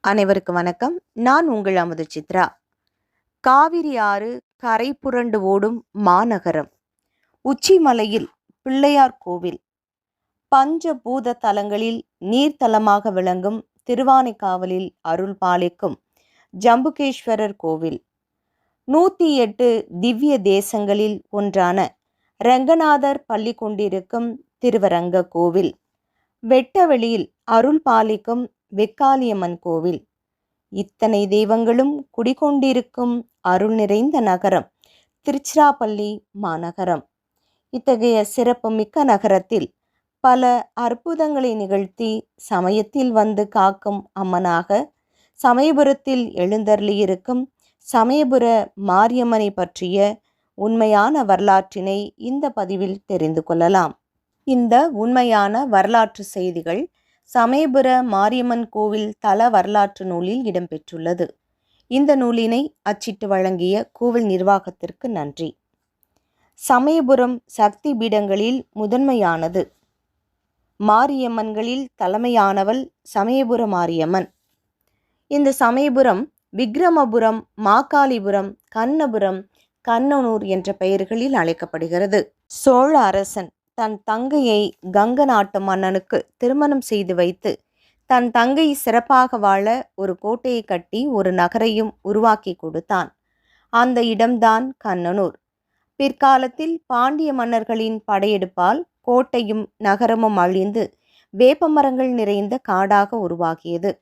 அனைவருக்கும் வணக்கம். நான் உங்கள் அமுது சித்ரா. காவிரி ஆறு கரை புரண்டு ஓடும் மாநகரம். உச்சிமலையில் பிள்ளையார் கோவில். பஞ்சபூத தலங்களில் நீர்த்தலமாக விளங்கும் திருவானைக்காவலில் அருள் பாலிக்கும் ஜம்புகேஸ்வரர் கோவில். 108 திவ்ய தேசங்களில் ஒன்றான ரங்கநாதர் பள்ளி கொண்டிருக்கும் திருவரங்க கோவில். வெட்டவெளியில் அருள் பாலிக்கும் வெக்காளியம்மன் கோவில். இத்தனை தெய்வங்களும் குடிகொண்டிருக்கும் அருள் நிறைந்த நகரம் திருச்சிராப்பள்ளி மாநகரம். இத்தகைய சிறப்புமிக்க நகரத்தில் பல அற்புதங்களை நிகழ்த்தி சமயத்தில் வந்து காக்கும் அம்மனாக சமயபுரத்தில் எழுந்தருளியிருக்கும் சமயபுர மாரியம்மனை பற்றிய உண்மையான வரலாற்றினை இந்த பதிவில் தெரிந்து கொள்ளலாம். இந்த உண்மையான வரலாற்று செய்திகள் சமயபுர மாரியம்மன் கோவில் தல வரலாற்று நூலில் இடம்பெற்றுள்ளது. இந்த நூலினை அச்சிட்டு வழங்கிய கோவில் நிர்வாகத்திற்கு நன்றி. சமயபுரம் சக்தி பீடங்களில் முதன்மையானது. மாரியம்மன்களில் தலைமையானவள் சமயபுர மாரியம்மன். இந்த சமயபுரம் விக்ரமபுரம், மாகாளிபுரம், கண்ணபுரம், கண்ணனூர் என்ற பெயர்களில் அழைக்கப்படுகிறது. சோழ அரசன் தன் தங்கையை கங்க நாட்டு மன்னனுக்கு திருமணம் செய்து வைத்து தன் தங்கை சிறப்பாக வாழ ஒரு கோட்டையை கட்டி ஒரு நகரையும் உருவாக்கி கொடுத்தான். அந்த இடம்தான் கண்ணனூர். பிற்காலத்தில் பாண்டிய மன்னர்களின் படையெடுப்பால் கோட்டையும் நகரமும் அழிந்து வேப்பமரங்கள் நிறைந்த காடாக உருவாகியது.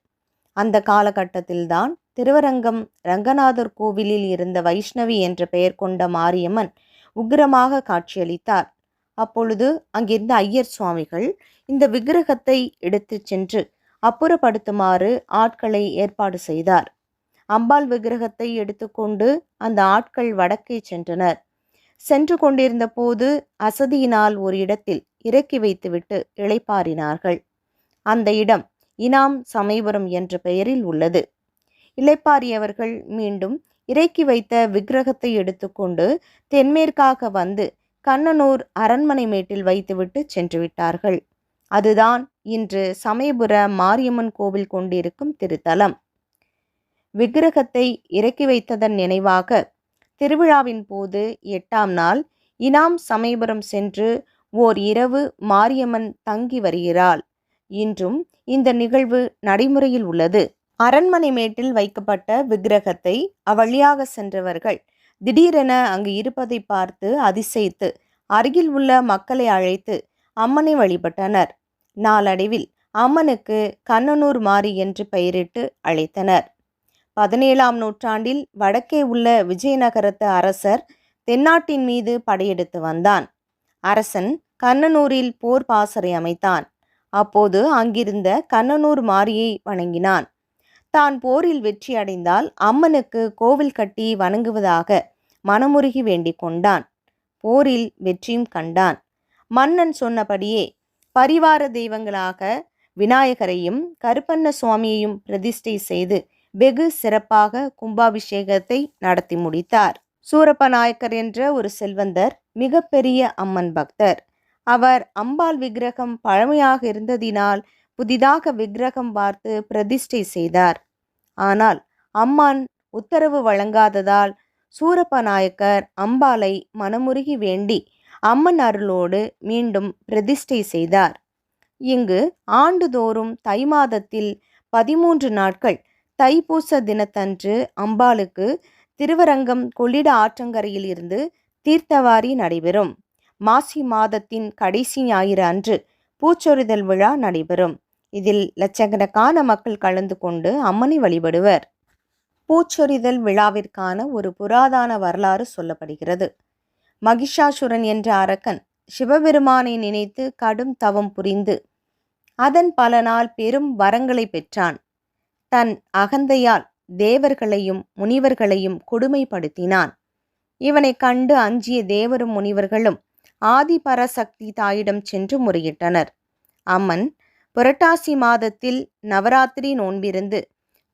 அந்த காலகட்டத்தில்தான் திருவரங்கம் ரங்கநாதர் கோவிலில் இருந்த வைஷ்ணவி என்ற பெயர் கொண்ட மாரியம்மன் உக்கிரமாக காட்சியளித்தார். அப்பொழுது அங்கிருந்த ஐயர் சுவாமிகள் இந்த விக்கிரகத்தை எடுத்து சென்று அப்புறப்படுத்துமாறு ஆட்களை ஏற்பாடு செய்தார். அம்பாள் விக்கிரகத்தை எடுத்துக்கொண்டு அந்த ஆட்கள் வடக்கே சென்றனர். சென்று கொண்டிருந்த போது அசதியினால் ஒரு இடத்தில் இறக்கி வைத்துவிட்டு இளைப்பாறினார்கள். அந்த இடம் இனாம் சமயபுரம் என்ற பெயரில் உள்ளது. இளைப்பாறியவர்கள் மீண்டும் இறக்கி வைத்த விக்கிரகத்தை எடுத்துக்கொண்டு தென்மேற்காக வந்து கண்ணனூர் அரண்மனை மேட்டில் வைத்துவிட்டு சென்று விட்டார்கள். அதுதான் இன்று சமயபுர மாரியம்மன் கோவில் கொண்டிருக்கும் திருத்தலம். விக்கிரகத்தை இறக்கி வைத்ததன் நினைவாக திருவிழாவின் போது 8ஆம் நாள் இனாம் சமயபுரம் சென்று ஓர் இரவு மாரியம்மன் தங்கி வருகிறாள். இன்றும் இந்த நிகழ்வு நடைமுறையில் உள்ளது. அரண்மனை மேட்டில் வைக்கப்பட்ட விக்கிரகத்தை அவ்வழியாக சென்றவர்கள் திடீரென அங்கு இருப்பதை பார்த்து அதிசயித்து அருகில் உள்ள மக்களை அழைத்து அம்மனை வழிபட்டனர். நாளடைவில் அம்மனுக்கு கண்ணனூர் மாரி என்று பெயரிட்டு அழைத்தனர். 17ஆம் நூற்றாண்டில் வடக்கே உள்ள விஜயநகரத்து அரசர் தென்னாட்டின் மீது படையெடுத்து வந்தான். அரசன் கண்ணனூரில் போர் பாசறை அமைத்தான். அப்போது அங்கிருந்த கண்ணனூர் மாரியை வணங்கினான். தான் போரில் வெற்றி அடைந்தால் அம்மனுக்கு கோவில் கட்டி வணங்குவதாக மனமுருகி வேண்டிக் கொண்டான். போரில் வெற்றியும் கண்டான். மன்னன் சொன்னபடியே பரிவார தெய்வங்களாக விநாயகரையும் கருப்பண்ண சுவாமியையும் பிரதிஷ்டை செய்து வெகு சிறப்பாக கும்பாபிஷேகத்தை நடத்தி முடித்தார். சூரப்ப நாயக்கர் என்ற ஒரு செல்வந்தர் மிகப்பெரிய அம்மன் பக்தர். அவர் அம்பாள் விக்கிரகம் பழமையாக இருந்ததினால் புதிதாக விக்கிரகம் பார்த்து பிரதிஷ்டை செய்தார். ஆனால் அம்மான் உத்தரவு வழங்காததால் சூரப்ப நாயக்கர் அம்பாளை மனமுருகி வேண்டி அம்மன் அருளோடு மீண்டும் பிரதிஷ்டை செய்தார். இங்கு ஆண்டுதோறும் தை மாதத்தில் 13 நாட்கள் தைப்பூச தினத்தன்று அம்பாளுக்கு திருவரங்கம் கொள்ளிட ஆற்றங்கரையில் இருந்து தீர்த்தவாரி நடைபெறும். மாசி மாதத்தின் கடைசி ஞாயிறு அன்று பூச்சொரிதல் விழா நடைபெறும். இதில் லட்சக்கணக்கான மக்கள் கலந்து கொண்டு அம்மனை வழிபடுவர். பூச்சொரிதல் விழாவிற்கான ஒரு புராதன வரலாறு சொல்லப்படுகிறது. மகிஷாசுரன் என்ற அரக்கன் சிவபெருமானை நினைத்து கடும் தவம் புரிந்து அதன் பலனால் பெரும் வரங்களை பெற்றான். தன் அகந்தையால் தேவர்களையும் முனிவர்களையும் கொடுமைப்படுத்தினான். இவனை கண்டு அஞ்சிய தேவரும் முனிவர்களும் ஆதிபராசக்தி தாயிடம் சென்று முறையிட்டனர். அம்மன் புரட்டாசி மாதத்தில் நவராத்திரி நோன்பிருந்து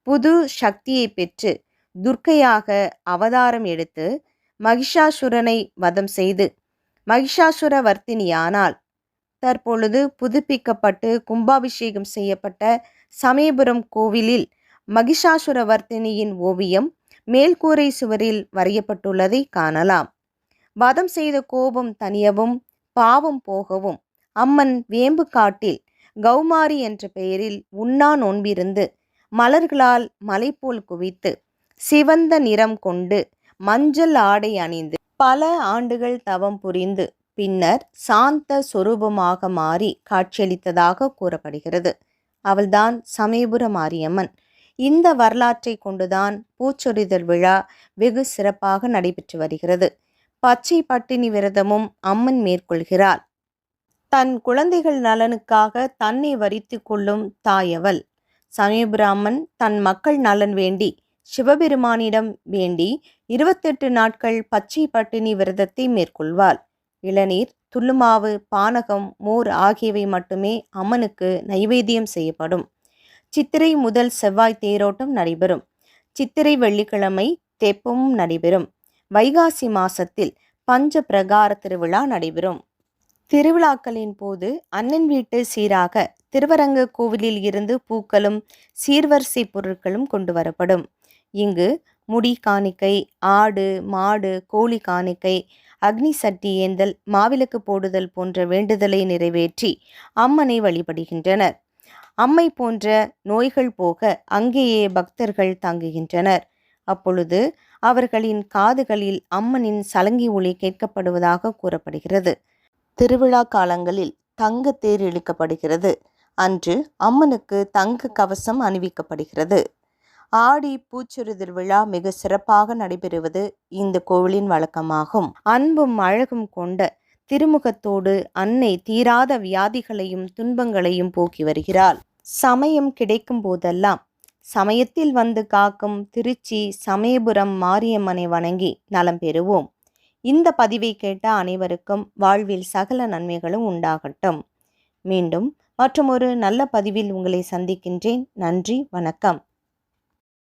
புது சக்தியை பெற்று துர்க்கையாக அவதாரம் எடுத்து மகிஷாசுரனை வதம் செய்து மகிஷாசுர வர்த்தினியானாள். தற்பொழுது புதுப்பிக்கப்பட்டு கும்பாபிஷேகம் செய்யப்பட்ட சமயபுரம் கோவிலில் மகிஷாசுரவர்த்தினியின் ஓவியம் மேல்கூரை சுவரில் வரையப்பட்டுள்ளதை காணலாம். வதம் செய்த கோபம் தணியவும் பாவம் போகவும் அம்மன் வேம்பு காட்டில் கௌமாரி என்ற பெயரில் உண்ணா நோன்பிருந்து மலர்களால் மலை போல் குவித்து சிவந்த நிறம் கொண்டு மஞ்சள் ஆடை அணிந்து பல ஆண்டுகள் தவம் புரிந்து பின்னர் சாந்த சொரூபமாக மாறி காட்சியளித்ததாக கூறப்படுகிறது. அவள்தான் சமயபுர மாரியம்மன். இந்த வரலாற்றை கொண்டுதான் பூச்சொரிதல் விழா வெகு சிறப்பாக நடைபெற்று வருகிறது. பச்சை பட்டினி விரதமும் அம்மன் மேற்கொள்கிறாள். தன் குழந்தைகள் நலனுக்காக தன்னை வரித்து கொள்ளும் தாயவள். சமயபுர அம்மன் தன் மக்கள் நலன் வேண்டி சிவபெருமானிடம் வேண்டி 28 நாட்கள் பச்சை பட்டினி விரதத்தை மேற்கொள்வாள். இளநீர், துள்ளுமாவு, பானகம், மோர் ஆகியவை மட்டுமே அம்மனுக்கு நைவேத்தியம் செய்யப்படும். சித்திரை முதல் செவ்வாய் தேரோட்டம் நடைபெறும். சித்திரை வெள்ளிக்கிழமை தெப்பமும் நடைபெறும். வைகாசி மாசத்தில் பஞ்ச பிரகார திருவிழா நடைபெறும். திருவிழாக்களின் போது அண்ணன் வீட்டு சீராக திருவரங்க கோவிலில் இருந்து பூக்களும் சீர்வரிசை பொருட்களும் கொண்டு வரப்படும். இங்கு முடி காணிக்கை, ஆடு, மாடு, கோழி காணிக்கை, அக்னி சட்டி ஏந்தல், மாவிளக்கு போடுதல் போன்ற வேண்டுதலை நிறைவேற்றி அம்மனை வழிபடுகின்றனர். அம்மை போன்ற நோய்கள் போக அங்கேயே பக்தர்கள் தங்குகின்றனர். அப்பொழுது அவர்களின் காதுகளில் அம்மனின் சலங்கி ஒலி கேட்கப்படுவதாக கூறப்படுகிறது. திருவிழா காலங்களில் தங்க தேர் இழுக்கப்படுகிறது. அன்று அம்மனுக்கு தங்க கவசம் அணிவிக்கப்படுகிறது. ஆடி பூச்சொரிதல் விழா மிக சிறப்பாக நடைபெறுவது இந்த கோவிலின் வழக்கமாகும். அன்பும் அழகும் கொண்ட திருமுகத்தோடு அன்னை தீராத வியாதிகளையும் துன்பங்களையும் போக்கி வருகிறாள். சமயம் கிடைக்கும் போதெல்லாம் சமயத்தில் வந்து காக்கும் திருச்சி சமயபுரம் மாரியம்மனை வணங்கி நலம் பெறுவோம். இந்த பதிவை கேட்ட அனைவருக்கும் வாழ்வில் சகல நன்மைகளும் உண்டாகட்டும். மீண்டும் மற்றொரு நல்ல பதிவில் உங்களை சந்திக்கின்றேன். நன்றி, வணக்கம்.